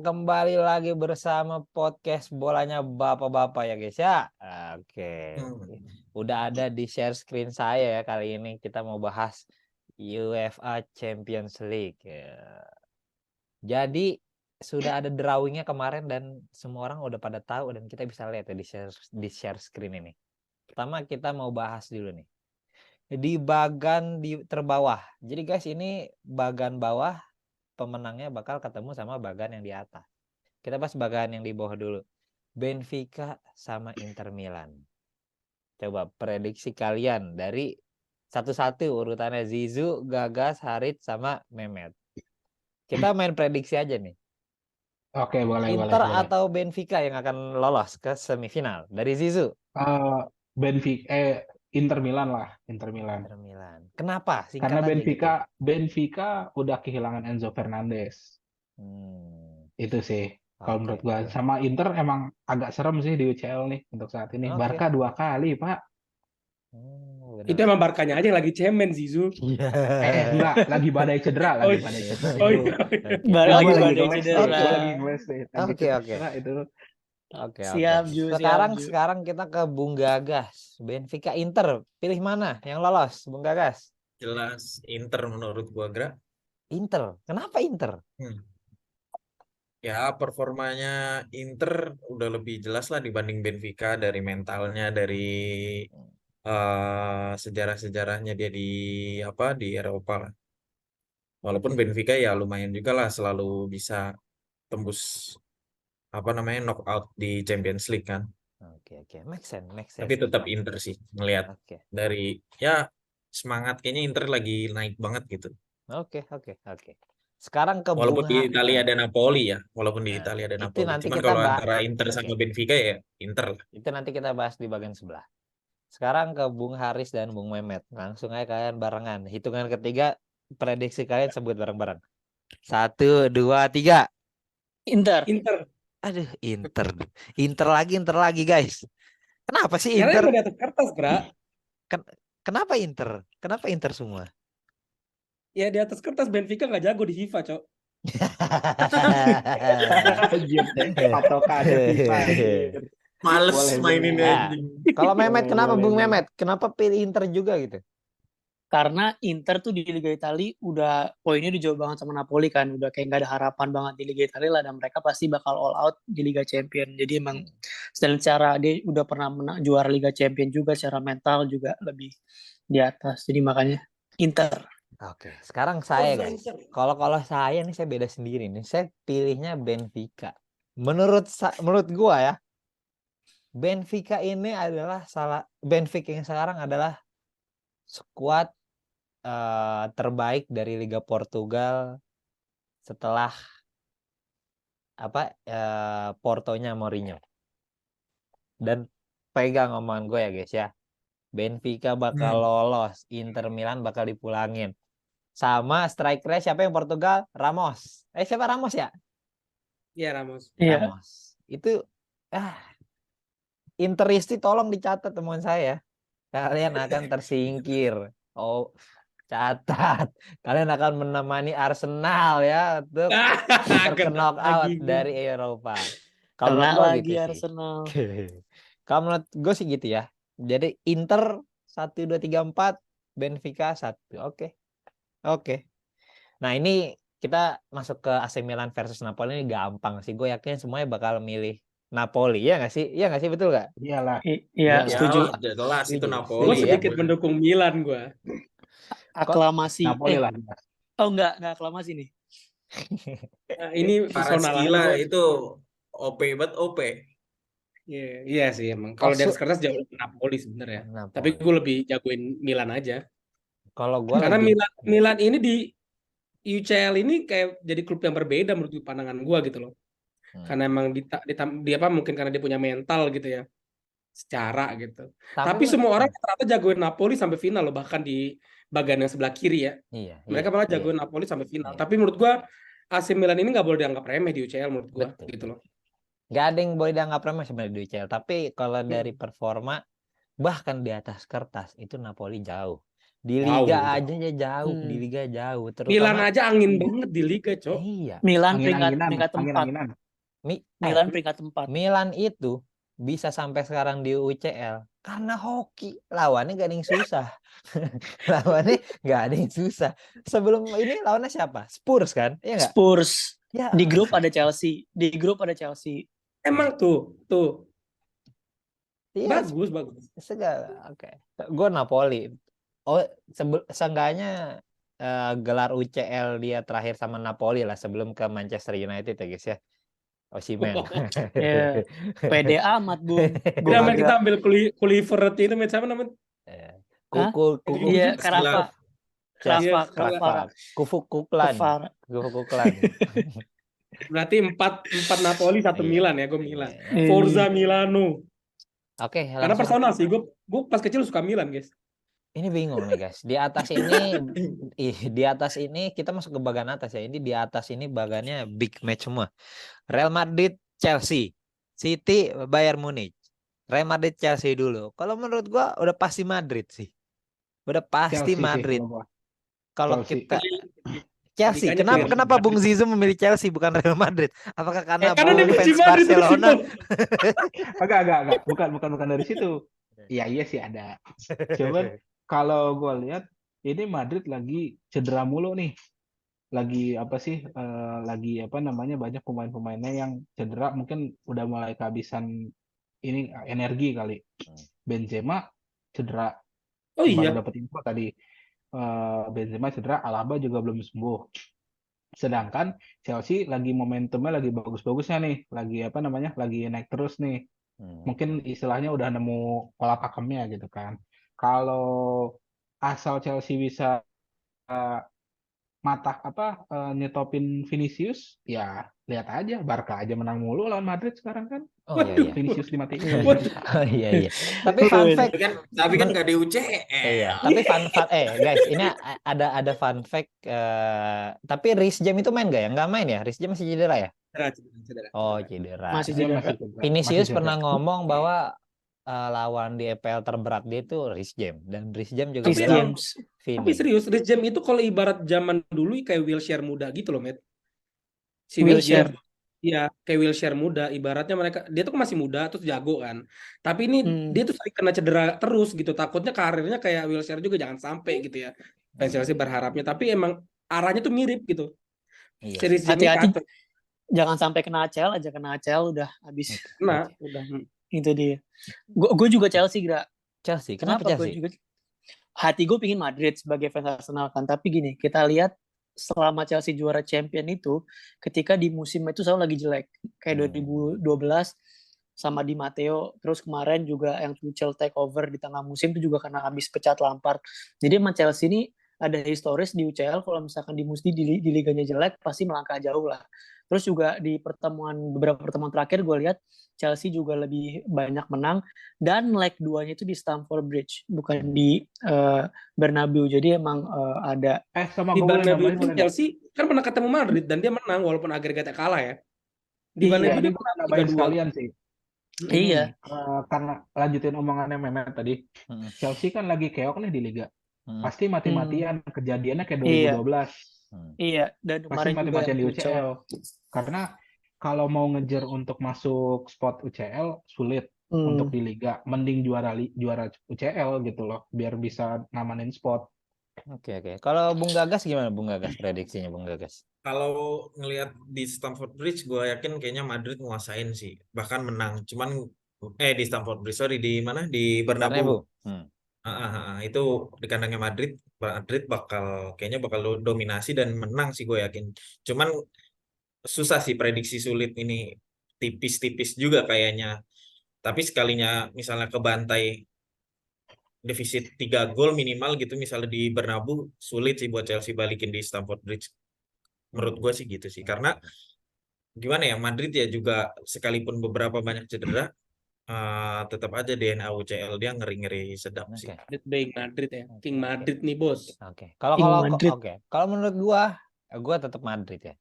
kembali lagi bersama podcast bolanya bapak-bapak ya guys ya. Oke, udah ada di share screen saya ya kali ini kita mau bahas UEFA Champions League. Ya. Jadi sudah ada drawingnya kemarin dan semua orang udah pada tahu dan kita bisa lihat ya di share screen ini. Pertama kita mau bahas dulu nih di bagan terbawah. Jadi guys ini bagan bawah pemenangnya bakal ketemu sama bagan yang di atas. Kita bahas bagan yang di bawah dulu. Benfica sama Inter Milan. Coba prediksi kalian dari satu-satu urutannya Zizou, Gagas, Harit sama Mehmet. Kita main prediksi aja nih. Oke, boleh. Inter atau Benfica yang akan lolos ke semifinal dari Zizou? Inter Milan lah, Inter Milan. Inter Milan. Kenapa? Singkat Karena aja gitu. Benfica udah kehilangan Enzo Fernandez. Itu sih. Kalau Oke, menurut gua oke. sama Inter emang agak serem sih di UCL nih untuk saat ini. Oke. Barca 2 kali, Pak. Itu emang Barkanya aja yang lagi cemen Zizou. Enggak, lagi badai cedera, Oh, lagi badai cedera. Oh itu. iya. Lagi Gua badai ngeles, cedera. gua lagi ngeles nih. Lagi Oke, oke. cedera itu. Oke, Siap, oke. Ju, Sekarang siap, Ju. sekarang kita ke Bung Gagas. Benfica Inter, pilih mana yang lolos, Bung Gagas? Jelas Inter menurut gua, Gra. Inter. Kenapa Inter? Ya, performanya Inter udah lebih jelas lah dibanding Benfica dari mentalnya, dari sejarah-sejarahnya dia di Eropa lah. Walaupun Benfica ya lumayan juga lah selalu bisa tembus knockout di Champions League kan. Oke. Make sense. Tapi tetap Inter sih ngelihat Oke. dari ya semangat kayaknya Inter lagi naik banget gitu. Oke. Sekarang ke Walaupun Bung di Italia ada Napoli ya, walaupun di Nah, Italia ada itu Napoli. nanti Cuman kita kalau bahas. antara Inter sama Benfica ya Inter lah. Itu nanti kita bahas di bagian sebelah. Sekarang ke Bung Haris dan Bung Mehmet. Langsung aja kalian barengan. Hitungan ketiga, prediksi kalian sebut bareng-bareng. 1, 2, 3. Inter. Aduh, Inter lagi guys. Kenapa sih Karena Inter? emang di atas kertas, Gra. Kenapa Inter? Kenapa Inter semua? Ya di atas kertas Benfica nggak jago di FIFA, Cok. Patokannya FIFA. Males Boleh, mainin boleh. anjing. Kalau Mehmet, kenapa Boleh, Bung boleh. Mehmet? Kenapa pilih Inter juga gitu? Karena Inter tuh di Liga Italia udah poinnya udah jauh banget sama Napoli kan. Udah kayak nggak ada harapan banget di Liga Italia lah. Dan mereka pasti bakal all out di Liga Champion. Jadi emang secara dia udah pernah juara Liga Champion juga. Secara mental juga lebih di atas. Jadi makanya Inter. Oke, sekarang saya guys. Kalau saya nih saya beda sendiri nih. Saya pilihnya Benfica. Menurut gua ya, Benfica ini adalah Benfica yang sekarang adalah skuad terbaik dari Liga Portugal setelah Portonya Mourinho. Dan pegang omongan gue ya guys ya. Benfica bakal lolos, Inter Milan bakal dipulangin. Sama strikernya siapa yang Portugal? Ramos. Siapa Ramos ya? Iya, Ramos. Iya. Ramos. Itu Interisti tolong dicatat teman saya. Kalian akan tersingkir. Oh, catat. Kalian akan menemani Arsenal ya untuk knock out dari Eropa. Kalau Kena menurut lagi gitu Arsenal. Kalau menurut gue sih gitu ya. Jadi Inter 1, 2, 3, 4, Benfica 1. Oke. Nah ini kita masuk ke AC Milan versus Napoli ini gampang sih. Gue yakin semuanya bakal milih Napoli. Ya nggak sih? Iya nggak sih? Betul nggak? Iyalah. Iya, setuju. Jelas itu Setuju. Napoli. Gue Setuju ya? sedikit mendukung Milan gue. Aklamasi. Napoli lah. Oh enggak aklamasi nih. Nah, ini personal Parasquila aja. itu OP banget OP. Iya sih emang. Kalau di atas kertas jauh Napoli sebenarnya. Napoli. Tapi gue lebih jagoin Milan aja. Kalau gue Karena Milan ini di UCL ini kayak jadi klub yang berbeda menurut pandangan gue gitu loh. Karena emang dia mungkin karena dia punya mental gitu ya. Secara gitu. Tapi semua orang ternyata jagoin Napoli sampai final loh, bahkan di bagian yang sebelah kiri ya. Mereka malah jagoin Napoli sampai final. Tapi menurut gue AC Milan ini nggak boleh dianggap remeh di UCL menurut gue gitu loh. Gak ada yang boleh dianggap remeh sebenarnya di UCL. Tapi kalau dari performa bahkan di atas kertas itu Napoli jauh. Di Jauh, liga jauh. aja ya jauh, di Hmm. liga jauh. Milan Terutama aja angin banget di liga, Cok. iya, Milan peringkat Angin-anginan, peringkat 4. angin-anginan. Milan peringkat 4. Milan itu bisa sampai sekarang di UCL karena hoki. Lawannya gak ada yang susah. Lawannya gak ada yang susah. Sebelum ini lawannya siapa? Spurs kan? Iya nggak? Spurs. Ya, Di grup ada Chelsea. Di grup ada Chelsea. Emang tuh. iya Bagus. segala. Oke. Gue Napoli. Oh, seenggaknya gelar UCL dia terakhir sama Napoli lah sebelum ke Manchester United ya guys ya. Osimhen. Ya, pede amat, Bung. Gue Kita kagak. ambil Kluivert itu match apa namanya? Hah? Kuku Iya, Sebelah. Kravara. Kufukuklan. Berarti 4 Napoli, 1 Iya. Milan ya, gue Milan. Iya. Forza Milano. Oke, Karena langsung. personal sih, gue pas kecil suka Milan, guys. Ini bingung nih guys. Di atas ini kita masuk ke bagian atas ya. Ini di atas ini bagannya big match semua. Real Madrid, Chelsea, City, Bayern Munich. Real Madrid, Chelsea dulu. Kalau menurut gua udah pasti Madrid sih. Udah pasti Chelsea sih Madrid. kalau gua. Kalau Chelsea. kita Chelsea, Logikanya kenapa Chelsea. Bung Zizo memilih Chelsea bukan Real Madrid? Apakah karena Karena dia Bung benci fans Madrid terus Barcelona? itu. Agak. Bukan dari situ. Iya sih ada. Cuman kalau gue lihat ini Madrid lagi cedera mulu nih. Lagi apa sih? Lagi apa namanya banyak pemain-pemainnya yang cedera, mungkin udah mulai kehabisan ini energi kali. Benzema cedera. Oh iya. Baru dapat info tadi. Benzema cedera, Alaba juga belum sembuh. Sedangkan Chelsea lagi momentumnya lagi bagus-bagusnya nih, lagi apa namanya? Lagi naik terus nih. Mungkin istilahnya udah nemu pola pakemnya gitu kan. Kalau asal Chelsea bisa nyetopin Vinicius, ya lihat aja Barca aja menang mulu lawan Madrid sekarang kan. Oh iya. Vinicius dimatiin. Oh iya. Tapi fun fact, Tapi kan nggak di UCL. iya. Tapi guys, ini ada fun fact. Tapi Reece James itu main nggak ya? Nggak main ya? Reece James masih cedera ya? Cedera. Oh cedera. Masih Dia cedera. Vinicius masih pernah cedera. ngomong bahwa lawan di EPL terberat dia itu Reece James, dan Reece James juga Reece bilang James. Tapi serius, Reece James itu kalau ibarat zaman dulu kayak Wilshere muda gitu loh, Matt. Si Wilshere. Wilshere. Iya, kayak Wilshere muda. Ibaratnya dia tuh masih muda, terus jago kan. Tapi ini dia tuh sering kena cedera terus gitu. Takutnya karirnya kayak Wilshere juga jangan sampai gitu ya. Fans Chelsea berharapnya. Tapi emang arahnya tuh mirip gitu. Iya. Si Reece James ini Hati-hati. kacau. Jangan sampai kena ACL udah habis. Nah, udah. Itu dia. Gue juga Chelsea, Gra. Chelsea. Kenapa Chelsea? Gue juga hati gue pingin Madrid sebagai fans Arsenal kan, tapi gini, kita lihat selama Chelsea juara champion itu, ketika di musim itu selalu lagi jelek, kayak 2012 sama Di Matteo, terus kemarin juga yang Tuchel take over di tengah musim itu juga karena habis pecat Lampard. Jadi emang Chelsea ini ada historis di UCL, kalau misalkan di liganya jelek pasti melangkah jauh lah. Terus juga di beberapa pertemuan terakhir gue lihat Chelsea juga lebih banyak menang, dan leg 2-nya itu di Stamford Bridge, bukan di Bernabeu. Jadi emang ada Sama di gue boleh Bernabeu nambahin, itu Chelsea kan pernah ketemu Madrid dan dia menang walaupun agregatnya kalah ya. Di Bernabeu dia menang 3-2 sekalian sih. Iya. Karena lanjutin omongannya Mehmet tadi, Chelsea kan lagi keok nih di Liga. Pasti mati-matian, kejadiannya kayak 2012. Iya, dan pasti mati-matian di UCL. Karena kalau mau ngejar untuk masuk spot UCL sulit untuk di Liga. Mending juara UCL gitu loh, biar bisa ngamanin spot. Oke. Kalau Bung Gagas gimana Bung Gagas, prediksinya Bung Gagas? Kalau ngelihat di Stamford Bridge, gue yakin kayaknya Madrid nguasain sih, bahkan menang. Cuman di Stamford Bridge, sorry, di mana? Di Bernabeu. Itu di kandangnya Madrid kayaknya bakal dominasi dan menang sih gue yakin. Cuman susah sih, prediksi sulit ini, tipis-tipis juga kayaknya. Tapi sekalinya misalnya kebantai defisit 3 gol minimal gitu misalnya di Bernabeu, sulit sih buat Chelsea balikin di Stamford Bridge. Menurut gue sih gitu sih. Karena gimana ya, Madrid ya juga sekalipun beberapa banyak cedera, tetap aja DNA UCL dia ngeri-ngeri sedap sih. Madrid ya. King Madrid nih, Bos. Oke. Kalau menurut gua tetap Madrid ya.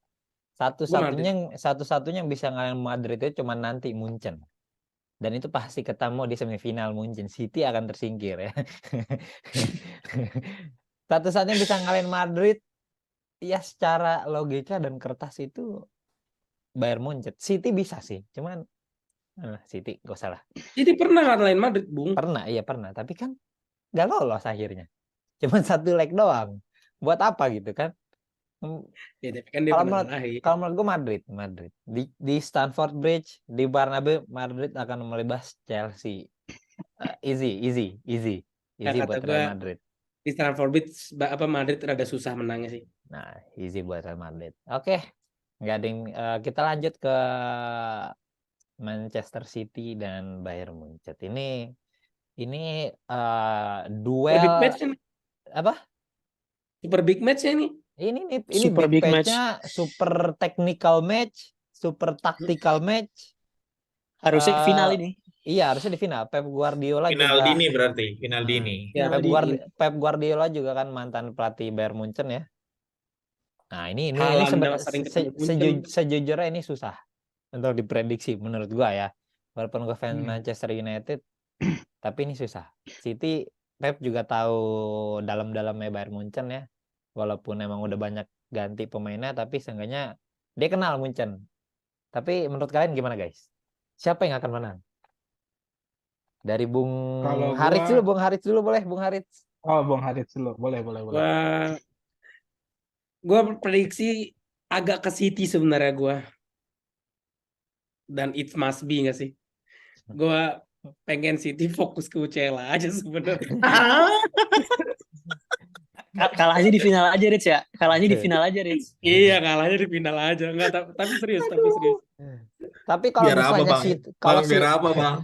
Satu-satunya yang bisa ngalahin Madrid itu cuma nanti Munchen. Dan itu pasti ketemu di semifinal Munchen. City akan tersingkir ya. satu-satunya bisa ngalahin Madrid ya secara logika dan kertas itu Bayern Munchen. City bisa sih, cuman City gak usah lah. Jadi pernah ngalahin Madrid, Bung. Iya pernah, tapi kan gak lolos akhirnya. Cuman 1 leg doang. Buat apa gitu kan? Ya, tapi kan dia Kalau pernah menurut ngalahin. kalau menurut gue Madrid di Stamford Bridge, di Bernabeu, Madrid akan melibas Chelsea. Easy Ya, kata buat gue Real Madrid. di Stamford Bridge Madrid rada susah menangnya sih. Nah, easy buat Real Madrid. Oke, nggak ada yang, kita lanjut ke Manchester City dan Bayern Munchen. Ini Super big duel match ini. apa? Super big match ya ini. Ini Super big big match. match-nya, super technical match, super tactical match. Harusnya final ini. Iya, harusnya di final. Pep Guardiola Final juga. dini berarti, final dini. Ya, Pep Guardiola juga kan mantan pelatih Bayern Munchen ya. Nah, ini Haaland sering ketemu Munchen. sejujurnya ini susah untuk diprediksi menurut gua ya. Walaupun gua fans Manchester United, tapi ini susah. City, Pep juga tahu dalam-dalamnya Bayern Munchen ya. Walaupun emang udah banyak ganti pemainnya, tapi seenggaknya dia kenal Munchen. Tapi menurut kalian gimana guys? Siapa yang akan menang? Dari Bung Kalau Haritz dulu, Bung Haritz dulu boleh, Bung Haritz. Oh, Bung Haritz dulu. Boleh. Gua prediksi agak ke City sebenarnya gua. Dan it must be nggak sih? Gua pengen City fokus ke UCL aja sebenarnya. Kalahnya di final aja, Rich ya. Kalahnya di final aja, Rich. Iya, kalahnya di final aja. Enggak, tapi serius. Tapi kalau Biar apa, misalnya Bang? City, Biar apa, Bang?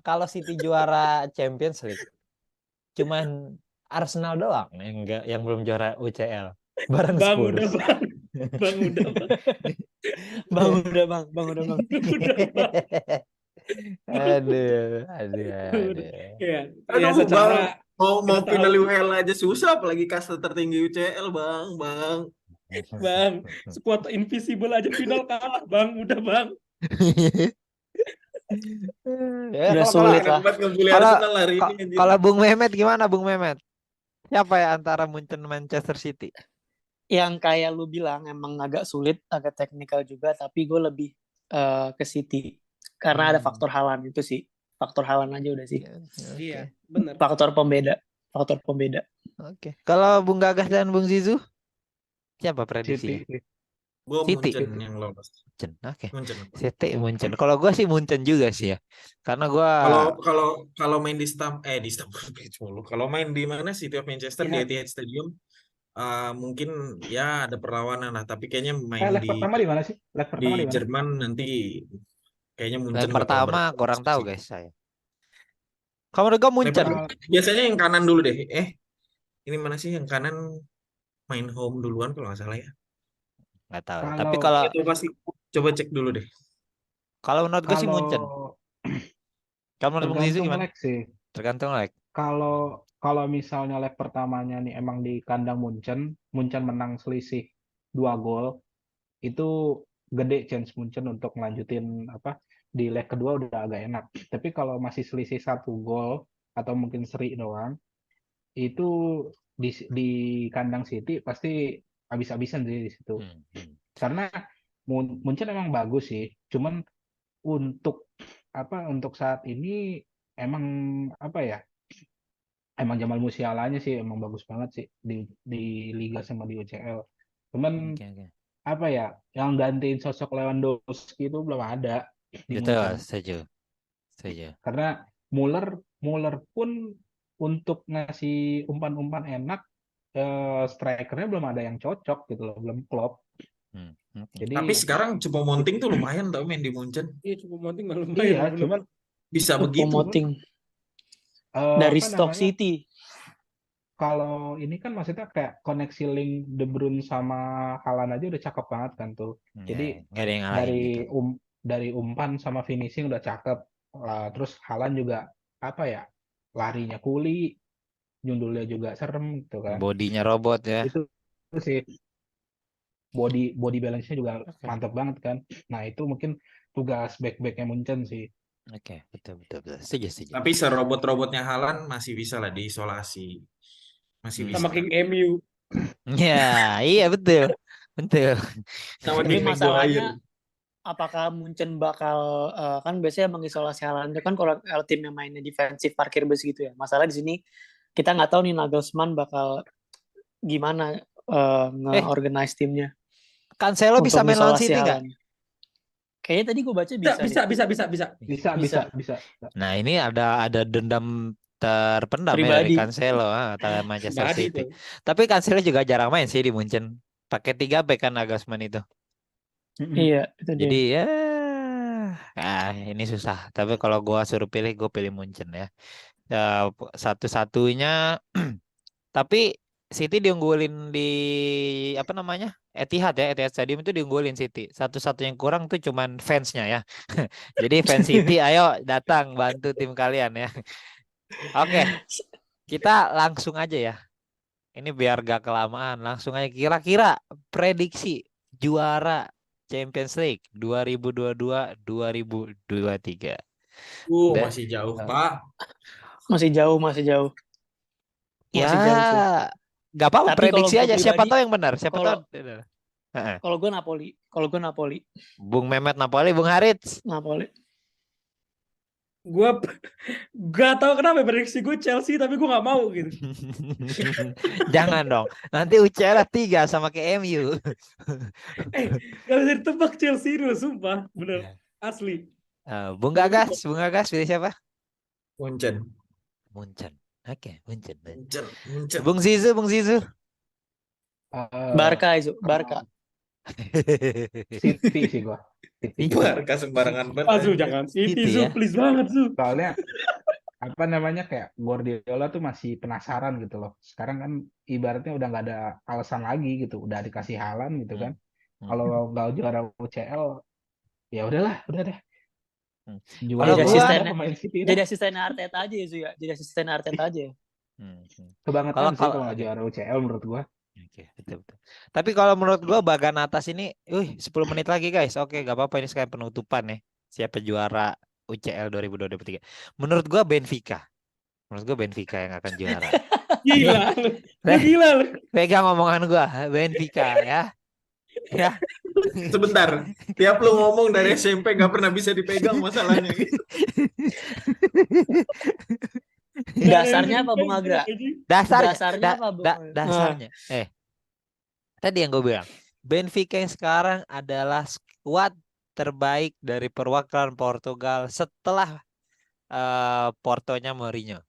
kalau City juara Champions League, cuman Arsenal doang yang belum juara UCL. Bareng Spurs. Bang udah. Bang udah bang. Aduh. Ya secara mau final UEL aja susah, apalagi kasta tertinggi UCL, Bang. Squad invisible aja final kalah, Bang. Udah, Bang. Udah sulit lah. Kalau Bung Mehmet gimana, Bung Mehmet? Siapa ya antara Munchen Manchester City? Yang kayak lu bilang emang agak sulit, agak teknikal juga, tapi gue lebih ke City karena ada faktor Haaland itu sih. Faktor Haaland aja udah sih. Iya, benar. Faktor pembeda. Oke. Kalau Bung Gagas dan Bung Zizu, siapa prediksi? Gue City Munchen yang lolos. Oke. City Munchen. Kalau gue sih Munchen juga sih ya. Karena gue kalau main di Stamford Bridge mulu. Kalau main di mana City of Manchester di Etihad Stadium, mungkin ya ada perlawanan lah. Tapi kayaknya main leg pertama di mana sih? Leg pertama di di mana? Jerman nanti kayaknya Munchen. Leg pertama kurang tahu guys saya. Kalau menurut gue Munchen. Biasanya yang kanan dulu deh. Ini mana sih yang kanan main home duluan kalau nggak salah ya? Nggak tahu. Tapi kalau itu pasti coba cek dulu deh. Kalau menurut gue sih Munchen. Kalau menurut Bung Zizu gimana? Tergantung leg. Kalau misalnya leg pertamanya nih emang di kandang Munchen menang selisih 2 gol, itu gede chance Munchen untuk melanjutin di leg kedua udah agak enak. Tapi kalau masih selisih 1 gol atau mungkin seri doang, itu di kandang City pasti habis-habisan di situ. Karena Munchen emang bagus sih, cuman untuk saat ini emang emang Jamal Musialanya sih emang bagus banget sih di Liga sama di UCL. Cuman yang gantiin sosok Lewandowski itu belum ada. Betul, setuju. Karena Muller pun untuk ngasih umpan-umpan enak, strikernya belum ada yang cocok gitu loh, belum klop. Jadi, tapi sekarang Choupo-Moting tuh lumayan tau main di Munchen. Iya, Choupo-Moting lumayan. Iya, cuman bisa begitu. Choupo-Moting dari Stoke City. Kalau ini kan maksudnya kayak koneksi link De Bruyne sama Haaland aja udah cakep banget kan tuh. Jadi dari umpan sama finishing udah cakep. Terus Haaland juga larinya kuli, nyundulnya juga serem gitu kan. Bodinya robot ya. Itu sih. Body balance-nya juga mantap banget kan. Nah, itu mungkin tugas back-backnya Munchen sih. Oke, betul. Setuju. Tapi serobot-robotnya Haaland masih bisa lah diisolasi. Masih Hmm. sama bisa. King MU. Ya, iya betul. Betul. Sama Tapi Nick Maguire. masalahnya apakah Munchen bakal kan biasanya mengisolasi Haaland itu kan kalau tim yang mainnya defensif parkir bus gitu ya. Masalah di sini kita nggak tahu nih Nagelsmann bakal gimana nge-organize timnya Cancelo untuk bisa main lawan mengisolasi City nggak? Haaland. Kayaknya tadi gue baca Bisa, bisa bisa, deh. bisa, bisa, bisa. Bisa, Bisa. bisa. Nah, ini ada dendam terpendam ya dari Pribadi. Cancelo atau Manchester Pribadi City. itu. Tapi Cancelo juga jarang main sih di Munchen. Pakai 3 back kan Nagelsmann itu. Iya, itu dia. Jadi ya ini susah. Tapi kalau gua suruh pilih, gue pilih Munchen ya. Satu-satunya tapi City diunggulin di apa namanya? Etihad ya, Etihad Stadium itu diunggulin City. Satu-satunya yang kurang tuh cuman fansnya ya. Jadi fans City ayo datang bantu tim kalian ya. Oke, kita langsung aja ya. Ini biar gak kelamaan, langsung aja kira-kira prediksi juara Champions League 2022-2023. Masih jauh, Pak. Masih jauh. Ya, Masih jauh sih. gak apa-apa Tapi prediksi kalau gua aja. Siapa pribadi, tahu yang benar, siapa kalau- tahu. Heeh. Kalau gue Napoli. Bung Mehmet Napoli, Bung Harits. Napoli. Gue gak tahu kenapa prediksi gue Chelsea tapi gue gak mau gitu. Jangan dong. Nanti UCL 3 sama kayak MU. Gak bisa ditebak Chelsea dulu, sumpah. Bener, asli. Bung Gagas pilih siapa? Munchen. Munchen. Oke, Munchen. Munchen. Bung Zizu. Barca itu, Barca. City sih gua. City. Barca sembarangan banget. Azu jangan. Gitu Itu ya. please banget Zu. Soalnya apa namanya kayak Guardiola tuh masih penasaran gitu loh. Sekarang kan ibaratnya udah nggak ada alasan lagi gitu, udah dikasih Haaland gitu kan. Kalau nggak juara UCL, ya udahlah, udah deh. Juara Kalau Jadi gua- asisten- pemain City Jadi dah. asisten Arteta aja ya, Zu ya. Jadi asisten Arteta aja ya. Kebangetan sih kalau- kalau nggak juara UCL menurut gua. Oke, betul. Tapi kalau menurut gua bagan atas ini, 10 menit lagi guys. Oke, gak apa-apa ini sekalian penutupan nih. Siapa juara UCL 2023? Menurut gua Benfica. Menurut gua Benfica yang akan juara. Gila lu. Lu gila lu. Pegang omongan gua, Benfica ya. Ya. Sebentar, tiap lu ngomong dari SMP gak pernah bisa dipegang masalahnya. Dasarnya apa Bung Agra? Dasarnya apa, Bung? dasarnya. Tadi yang gue bilang, Benfica yang sekarang adalah skuad terbaik dari perwakilan Portugal setelah Portonya Mourinho.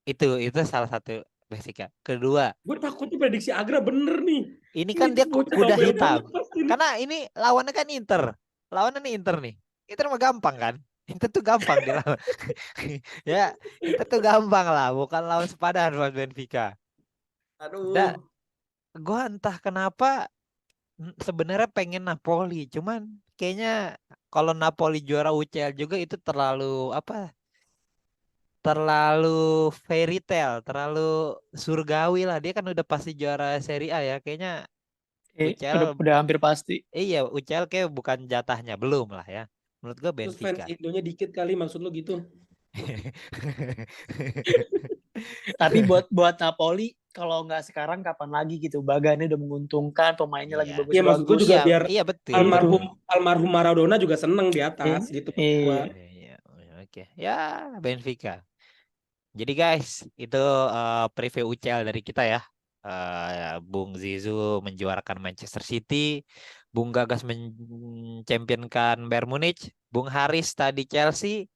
Itu salah satu Benfica. Kedua, Gue takutnya prediksi Agra bener nih. ini kan dia Bocah kuda banyak hitam. banget ini. Karena ini lawannya kan Inter. Lawannya nih Inter nih. Inter mah gampang kan? Inter tuh gampang dilawan. Ya, Inter tuh gampang lah, bukan lawan sepadan buat Benfica. Aduh. Gue entah kenapa sebenarnya pengen Napoli, cuman kayaknya kalau Napoli juara UCL juga itu terlalu terlalu fairy tale, terlalu surgawi lah. Dia kan udah pasti juara Serie A ya, kayaknya UCL udah hampir pasti. Iya, UCL kayak bukan jatahnya, belum lah ya. Menurut gue Terus fans Benfica. Indonya dikit kali maksud lu gitu. Tapi buat Napoli kalau nggak sekarang kapan lagi gitu. Bagannya udah menguntungkan, pemainnya lagi Iya. bagus. Iya, maksud gue juga biar iya betul. almarhum Maradona juga seneng di atas gitu. Iya. Iya, oke. Ya, Benfica. Jadi guys, itu preview UCL dari kita ya. Bung Zizou menjuarakan Manchester City, Bung Gagas menchampionkan Bayern Munich, Bung Haris tadi Chelsea,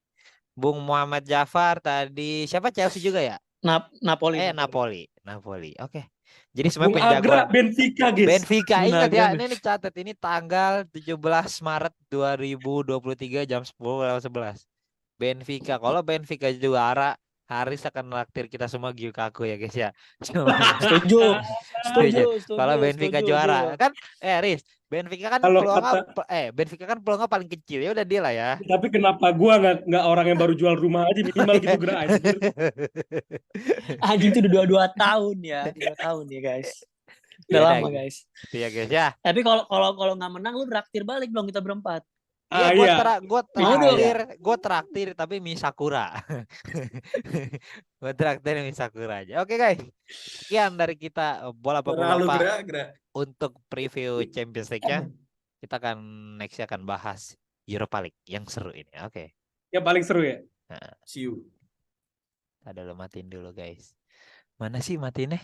Bung Muhammad Jafar tadi siapa Chelsea juga ya? Napoli. Napoli. Oke. Jadi semua Bung Agra penjagoan Benfica guys. Benfica. Bung Ingat ya, Agra. ini catat ini tanggal 17 Maret 2023 jam 10:11. Benfica. Kalau Benfica juara, Haris akan naktir kita semua Gyukaku ya guys ya. Setuju. Kalau Benfica juara kan Riz, Benfica kan Kalau Benfica kan peluangnya paling kecil. Ya udah dia lah ya. Tapi kenapa gua nggak orang yang baru jual rumah aja minimal gitu Gra anjir. Anjing itu udah 2 tahun ya. 2 tahun ya guys. Udah Ya, lama gitu. guys. Iya guys ya. Tapi kalau nggak menang lu traktir balik dong kita berempat. Iya, Iya. gue Mau dong. traktir tapi Misakura. Gue traktir Misakura aja. Oke guys, sekian dari kita bola Terlalu bapak-bapak gerak-gerak. untuk preview Champions League-nya. Kita akan next akan bahas Europa League yang seru ini. Oke. Yang paling seru ya. Nah, See you. ada lo matiin dulu guys. Mana sih matiin